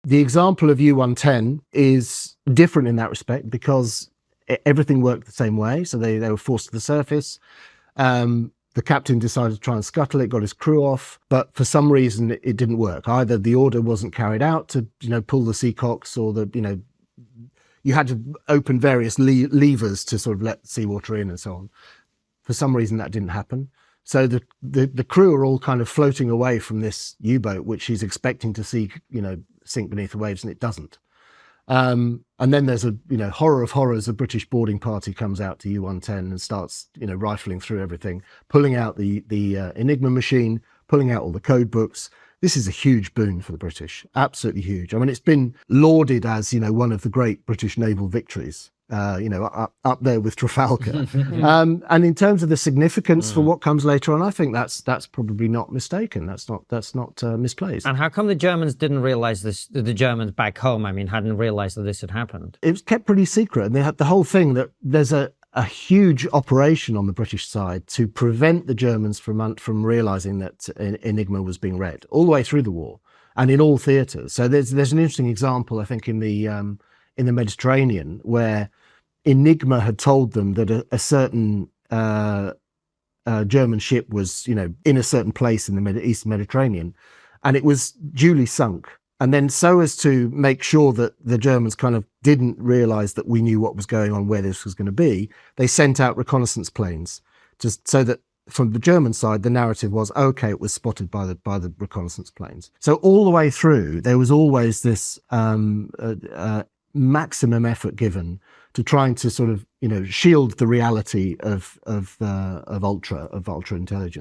The example of U-110 is different in that respect because everything worked the same way. So they were forced to the surface. The captain decided to try and scuttle it, got his crew off, but for some reason it didn't work. Either the order wasn't carried out to, pull the seacocks, or you had to open various levers to sort of let seawater in and so on. For some reason that didn't happen. So the crew are all kind of floating away from this U-boat, which he's expecting to see, sink beneath the waves, and it doesn't. And then there's a horror of horrors. A British boarding party comes out to U-110 and starts rifling through everything, pulling out the Enigma machine, pulling out all the code books. This is a huge boon for the British, absolutely huge. I mean, it's been lauded as one of the great British naval victories. Up there with Trafalgar. And in terms of the significance for what comes later on, I think that's probably not mistaken. That's not misplaced. And how come the Germans didn't realize this? The Germans back home, hadn't realized that this had happened. It was kept pretty secret, and they had the whole thing that there's a huge operation on the British side to prevent the Germans from realizing that Enigma was being read all the way through the war and in all theatres. So there's an interesting example, I think, in the Mediterranean, where Enigma had told them that a certain German ship was, in a certain place in the Eastern Mediterranean, and it was duly sunk. And then, so as to make sure that the Germans kind of didn't realize that we knew what was going on, where this was going to be, they sent out reconnaissance planes, just so that from the German side, the narrative was, okay, it was spotted by the reconnaissance planes. So all the way through, there was always this maximum effort given to trying to sort of shield the reality of ultra intelligence.